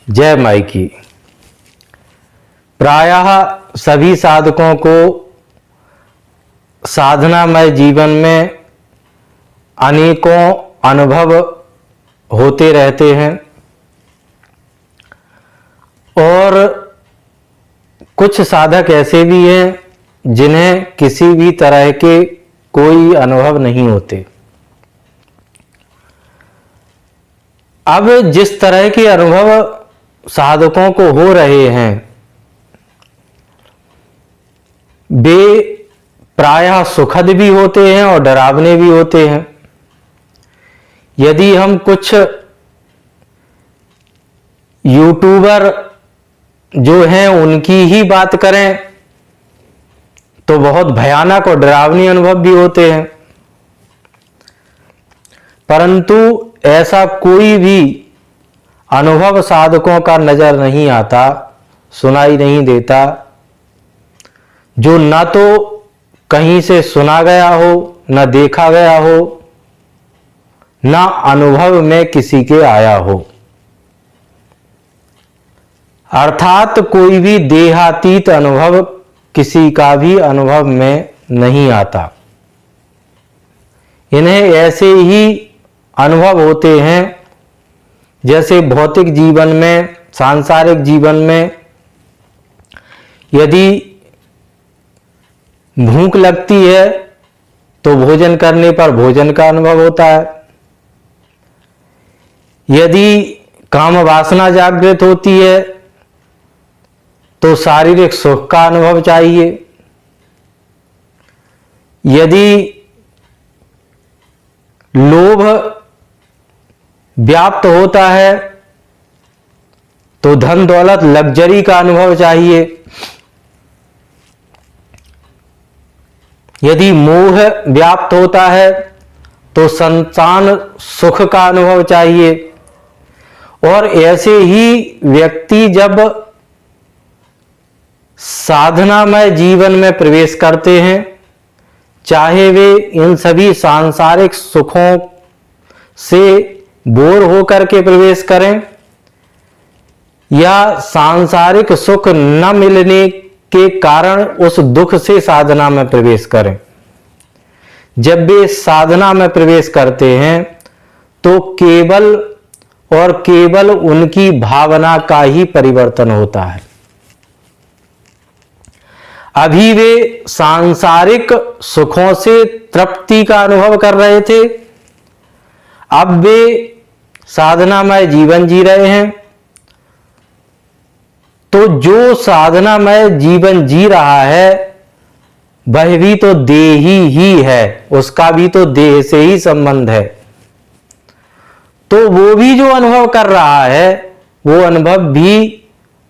जय माई की। प्रायः सभी साधकों को साधनामय जीवन में अनेकों अनुभव होते रहते हैं और कुछ साधक ऐसे भी हैं जिन्हें किसी भी तरह के कोई अनुभव नहीं होते। अब जिस तरह के अनुभव साधकों को हो रहे हैं वे प्रायः सुखद भी होते हैं और डरावने भी होते हैं। यदि हम कुछ यूट्यूबर जो हैं उनकी ही बात करें तो बहुत भयानक और डरावनी अनुभव भी होते हैं, परंतु ऐसा कोई भी अनुभव साधकों का नजर नहीं आता, सुनाई नहीं देता, जो न तो कहीं से सुना गया हो, न देखा गया हो, न अनुभव में किसी के आया हो। अर्थात कोई भी देहातीत अनुभव किसी का भी अनुभव में नहीं आता। इन्हें ऐसे ही अनुभव होते हैं जैसे भौतिक जीवन में, सांसारिक जीवन में यदि भूख लगती है तो भोजन करने पर भोजन का अनुभव होता है। यदि काम वासना जागृत होती है तो शारीरिक सुख का अनुभव चाहिए। यदि लोभ व्याप्त होता है तो धन दौलत लग्जरी का अनुभव चाहिए। यदि मोह व्याप्त होता है तो संतान सुख का अनुभव चाहिए। और ऐसे ही व्यक्ति जब साधनामय जीवन में प्रवेश करते हैं, चाहे वे इन सभी सांसारिक सुखों से बोर होकर के प्रवेश करें या सांसारिक सुख न मिलने के कारण उस दुख से साधना में प्रवेश करें, जब वे साधना में प्रवेश करते हैं तो केवल और केवल उनकी भावना का ही परिवर्तन होता है। अभी वे सांसारिक सुखों से तृप्ति का अनुभव कर रहे थे, अब वे साधनामय जीवन जी रहे हैं। तो जो साधनामय जीवन जी रहा है वह भी तो देही ही है, उसका भी तो देह से ही संबंध है। तो वो भी जो अनुभव कर रहा है वो अनुभव भी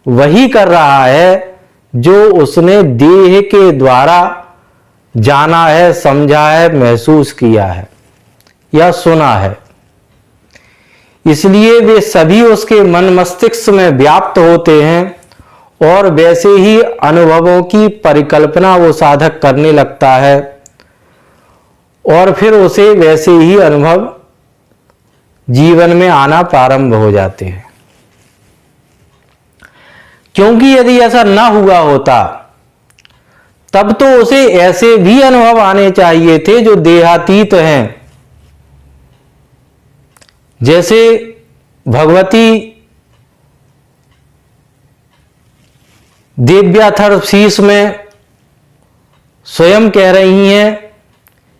वही कर रहा है जो उसने देह के द्वारा जाना है, समझा है, महसूस किया है या सुना है। इसलिए वे सभी उसके मन मस्तिष्क में व्याप्त होते हैं और वैसे ही अनुभवों की परिकल्पना वो साधक करने लगता है और फिर उसे वैसे ही अनुभव जीवन में आना प्रारंभ हो जाते हैं। क्योंकि यदि ऐसा न हुआ होता तब तो उसे ऐसे भी अनुभव आने चाहिए थे जो देहातीत हैं। जैसे भगवती दिव्याथर्वशीष में स्वयं कह रही हैं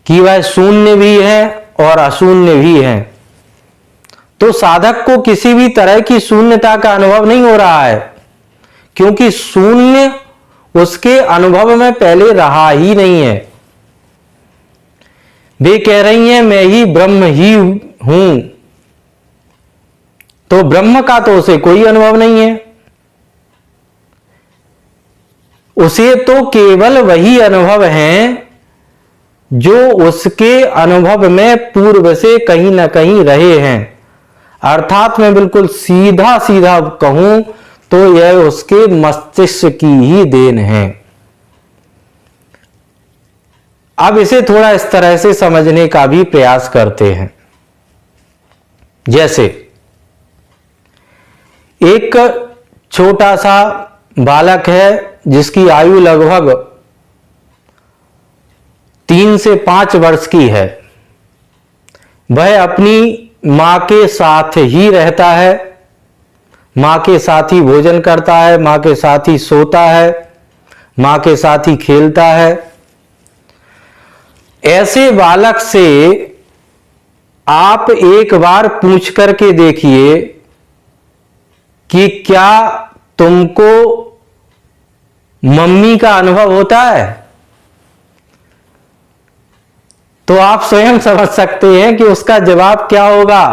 कि वह शून्य भी है और अशून्य भी है। तो साधक को किसी भी तरह की शून्यता का अनुभव नहीं हो रहा है, क्योंकि शून्य उसके अनुभव में पहले रहा ही नहीं है। वे कह रही हैं मैं ही ब्रह्म ही हूं, तो ब्रह्म का तो उसे कोई अनुभव नहीं है। उसे तो केवल वही अनुभव है जो उसके अनुभव में पूर्व से कहीं ना कहीं रहे हैं। अर्थात मैं बिल्कुल सीधा सीधा कहूं तो यह उसके मस्तिष्क की ही देन है। अब इसे थोड़ा इस तरह से समझने का भी प्रयास करते हैं। जैसे एक छोटा सा बालक है जिसकी आयु लगभग 3 से 5 वर्ष की है। वह अपनी मां के साथ ही रहता है, मां के साथ ही भोजन करता है, मां के साथ ही सोता है, मां के साथ ही खेलता है। ऐसे बालक से आप एक बार पूछ करके देखिए कि क्या तुमको मम्मी का अनुभव होता है? तो आप स्वयं समझ सकते हैं कि उसका जवाब क्या होगा।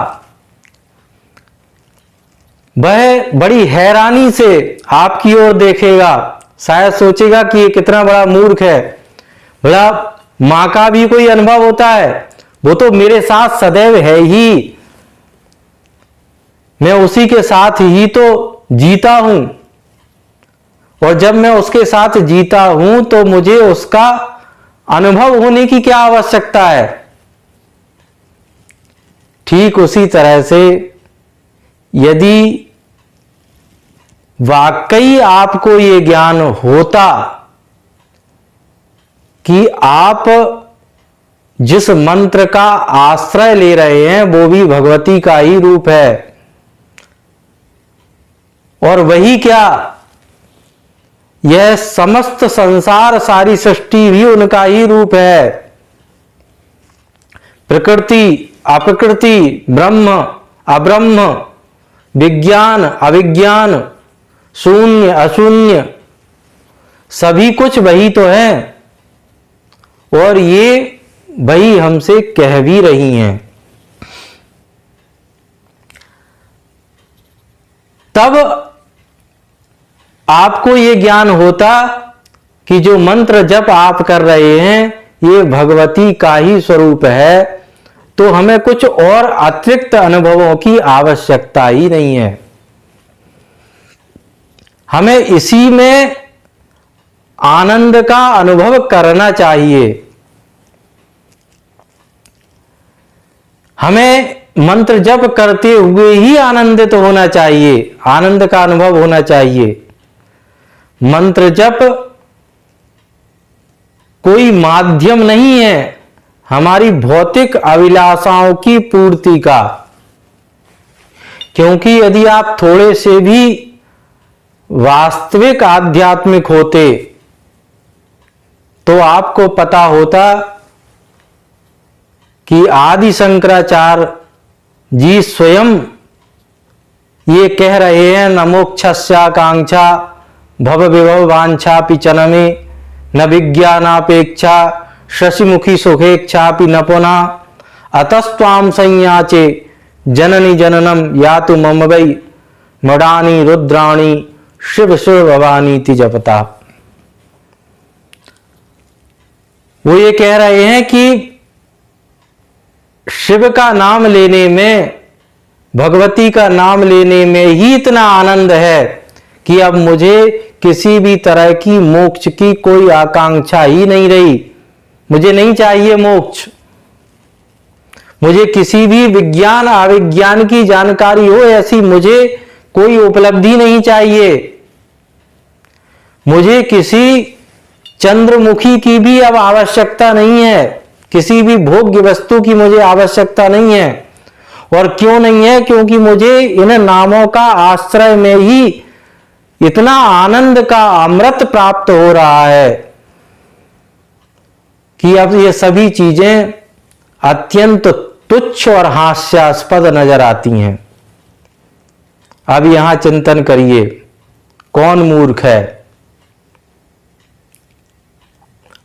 वह बड़ी हैरानी से आपकी ओर देखेगा, शायद सोचेगा कि ये कितना बड़ा मूर्ख है, बड़ा मां का भी कोई अनुभव होता है, वो तो मेरे साथ सदैव है ही, मैं उसी के साथ ही तो जीता हूं, और जब मैं उसके साथ जीता हूं तो मुझे उसका अनुभव होने की क्या आवश्यकता है। ठीक उसी तरह से यदि वाकई आपको ये ज्ञान होता कि आप जिस मंत्र का आश्रय ले रहे हैं वो भी भगवती का ही रूप है, और वही क्या, यह समस्त संसार, सारी सृष्टि भी उनका ही रूप है। प्रकृति अप्रकृति, ब्रह्म अब्रह्म, विज्ञान अविज्ञान, शून्य अशून्य, सभी कुछ वही तो है, और ये वही हमसे कह भी रही हैं। तब आपको ये ज्ञान होता कि जो मंत्र जप आप कर रहे हैं ये भगवती का ही स्वरूप है, तो हमें कुछ और अतिरिक्त अनुभवों की आवश्यकता ही नहीं है। हमें इसी में आनंद का अनुभव करना चाहिए। हमें मंत्र जप करते हुए ही आनंदित होना चाहिए, आनंद का अनुभव होना चाहिए। मंत्र जप कोई माध्यम नहीं है हमारी भौतिक अभिलाषाओं की पूर्ति का, क्योंकि यदि आप थोड़े से भी वास्तविक आध्यात्मिक होते तो आपको पता होता कि आदि शंकराचार्य जी स्वयं ये कह रहे हैं, न मोक्षस्याकांक्षा भव विभव वांछापि चनमे, न विज्ञानापेक्षा शशिमुखी सुखेच्छापि न पुनः अतस्त्वाम संयाचे जननी जननम यातु मम वै मृडानी रुद्राणी शिव शिव भवानी ति जपता। वो ये कह रहे हैं कि शिव का नाम लेने में, भगवती का नाम लेने में ही इतना आनंद है कि अब मुझे किसी भी तरह की मोक्ष की कोई आकांक्षा ही नहीं रही। मुझे नहीं चाहिए मोक्ष, मुझे किसी भी विज्ञान अविज्ञान की जानकारी हो ऐसी मुझे कोई उपलब्धि नहीं चाहिए। मुझे किसी चंद्रमुखी की भी अब आवश्यकता नहीं है, किसी भी भोग्य वस्तु की मुझे आवश्यकता नहीं है। और क्यों नहीं है? क्योंकि मुझे इन नामों का आश्रय में ही इतना आनंद का अमृत प्राप्त हो रहा है कि अब ये सभी चीजें अत्यंत तुच्छ और हास्यास्पद नजर आती हैं। अब यहां चिंतन करिए, कौन मूर्ख है?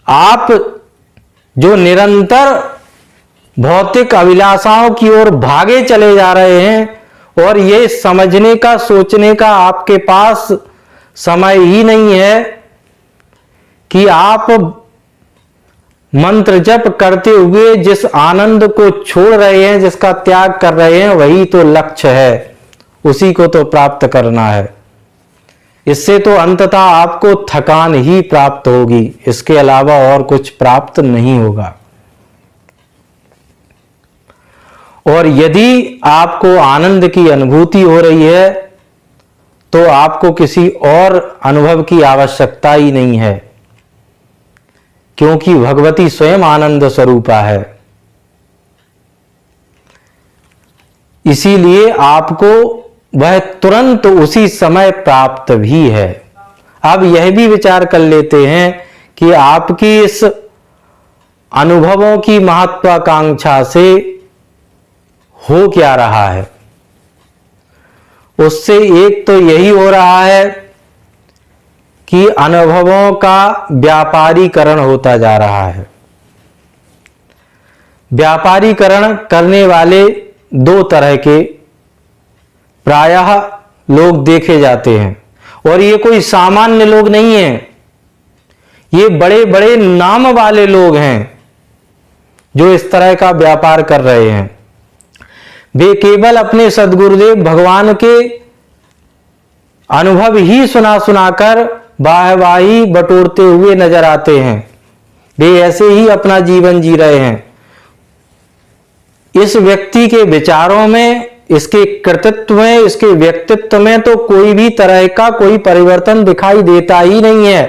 आप जो निरंतर भौतिक अभिलाषाओं की ओर भागे चले जा रहे हैं और ये समझने का, सोचने का आपके पास समय ही नहीं है कि आप मंत्र जप करते हुए जिस आनंद को छोड़ रहे हैं, जिसका त्याग कर रहे हैं, वही तो लक्ष्य है, उसी को तो प्राप्त करना है। इससे तो अंततः आपको थकान ही प्राप्त होगी, इसके अलावा और कुछ प्राप्त नहीं होगा। और यदि आपको आनंद की अनुभूति हो रही है तो आपको किसी और अनुभव की आवश्यकता ही नहीं है, क्योंकि भगवती स्वयं आनंद स्वरूपा है। इसीलिए आपको वह तुरंत उसी समय प्राप्त भी है। अब यह भी विचार कर लेते हैं कि आपकी इस अनुभवों की महत्वाकांक्षा से हो क्या रहा है। उससे एक तो यही हो रहा है कि अनुभवों का व्यापारीकरण होता जा रहा है। व्यापारीकरण करने वाले दो तरह के प्रायः लोग देखे जाते हैं, और ये कोई सामान्य लोग नहीं हैं, ये बड़े बड़े नाम वाले लोग हैं जो इस तरह का व्यापार कर रहे हैं। वे केवल अपने सद्गुरुदेव भगवान के अनुभव ही सुना सुनाकर वाहवाही बटोरते हुए नजर आते हैं। वे ऐसे ही अपना जीवन जी रहे हैं। इस व्यक्ति के विचारों में, इसके कृतित्व में, इसके व्यक्तित्व में तो कोई भी तरह का कोई परिवर्तन दिखाई देता ही नहीं है।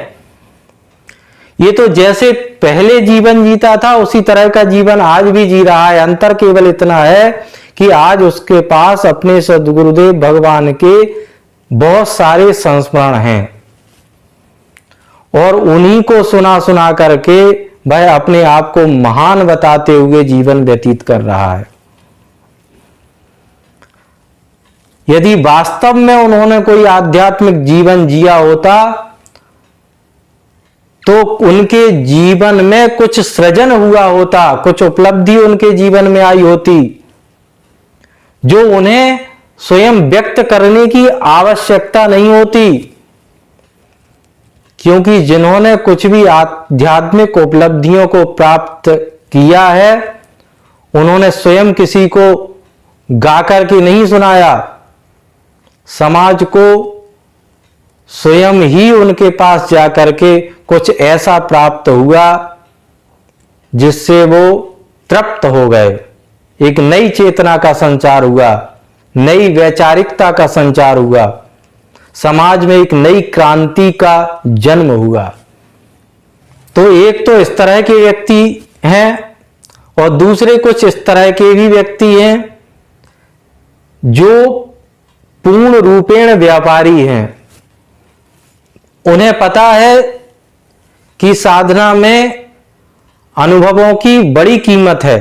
ये तो जैसे पहले जीवन जीता था उसी तरह का जीवन आज भी जी रहा है। अंतर केवल इतना है कि आज उसके पास अपने सद्गुरुदेव भगवान के बहुत सारे संस्मरण हैं, और उन्हीं को सुना सुना करके वह अपने आप को महान बताते हुए जीवन व्यतीत कर रहा है। यदि वास्तव में उन्होंने कोई आध्यात्मिक जीवन जिया होता तो उनके जीवन में कुछ सृजन हुआ होता, कुछ उपलब्धि उनके जीवन में आई होती जो उन्हें स्वयं व्यक्त करने की आवश्यकता नहीं होती। क्योंकि जिन्होंने कुछ भी आध्यात्मिक उपलब्धियों को प्राप्त किया है उन्होंने स्वयं किसी को गा करके नहीं सुनाया, समाज को स्वयं ही उनके पास जाकर के कुछ ऐसा प्राप्त हुआ जिससे वो तृप्त हो गए। एक नई चेतना का संचार हुआ, नई वैचारिकता का संचार हुआ, समाज में एक नई क्रांति का जन्म हुआ। तो एक तो इस तरह के व्यक्ति हैं और दूसरे कुछ इस तरह के भी व्यक्ति हैं जो पूर्ण रूपेण व्यापारी हैं। उन्हें पता है कि साधना में अनुभवों की बड़ी कीमत है,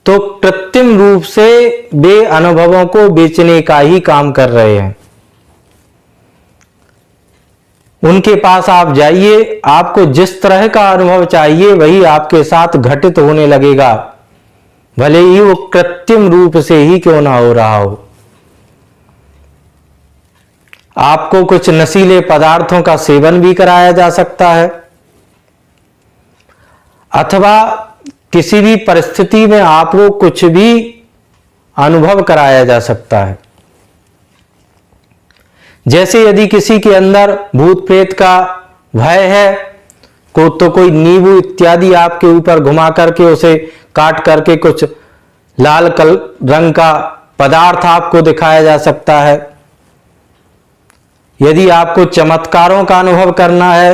तो कृत्रिम रूप से वे अनुभवों को बेचने का ही काम कर रहे हैं। उनके पास आप जाइए, आपको जिस तरह का अनुभव चाहिए वही आपके साथ घटित होने लगेगा, भले ही वो कृत्रिम रूप से ही क्यों ना हो रहा हो। आपको कुछ नशीले पदार्थों का सेवन भी कराया जा सकता है, अथवा किसी भी परिस्थिति में आपको कुछ भी अनुभव कराया जा सकता है। जैसे यदि किसी के अंदर भूत प्रेत का भय है तो कोई नींबू इत्यादि आपके ऊपर घुमा करके उसे काट करके कुछ लाल रंग का पदार्थ आपको दिखाया जा सकता है। यदि आपको चमत्कारों का अनुभव करना है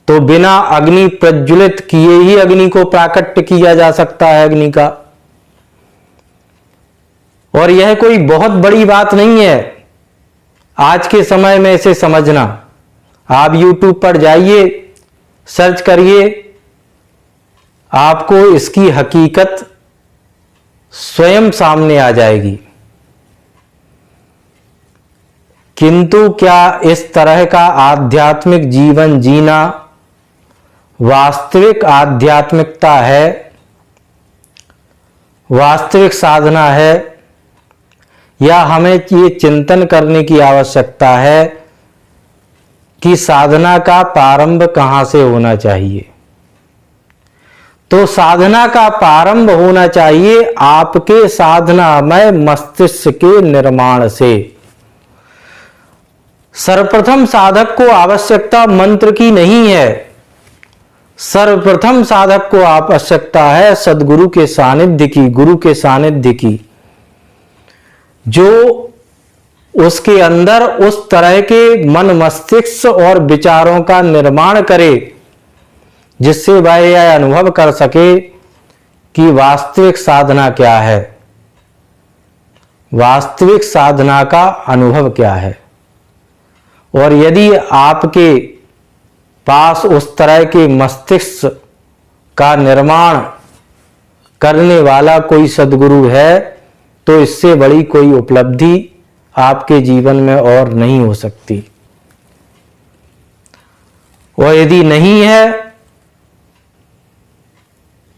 तो बिना अग्नि प्रज्वलित किए ही अग्नि को प्राकट्य किया जा सकता है, अग्नि का। और यह कोई बहुत बड़ी बात नहीं है आज के समय में इसे समझना। आप YouTube पर जाइए, सर्च करिए, आपको इसकी हकीकत स्वयं सामने आ जाएगी। किंतु क्या इस तरह का आध्यात्मिक जीवन जीना वास्तविक आध्यात्मिकता है, वास्तविक साधना है, या हमें ये चिंतन करने की आवश्यकता है कि साधना का प्रारंभ कहां से होना चाहिए? तो साधना का प्रारंभ होना चाहिए आपके साधनामय मस्तिष्क के निर्माण से। सर्वप्रथम साधक को आवश्यकता मंत्र की नहीं है, सर्वप्रथम साधक को आवश्यकता है सद्गुरु के सानिध्य की, गुरु के सानिध्य की, जो उसके अंदर उस तरह के मन मस्तिष्क और विचारों का निर्माण करे जिससे वह यह अनुभव कर सके कि वास्तविक साधना क्या है, वास्तविक साधना का अनुभव क्या है। और यदि आपके पास उस तरह के मस्तिष्क का निर्माण करने वाला कोई सद्गुरु है तो इससे बड़ी कोई उपलब्धि आपके जीवन में और नहीं हो सकती। और यदि नहीं है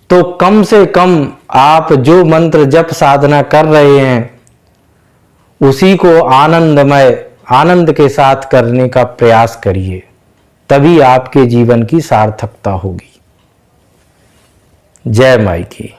तो कम से कम आप जो मंत्र जप साधना कर रहे हैं उसी को आनंद के साथ करने का प्रयास करिए, तभी आपके जीवन की सार्थकता होगी। जय माई की।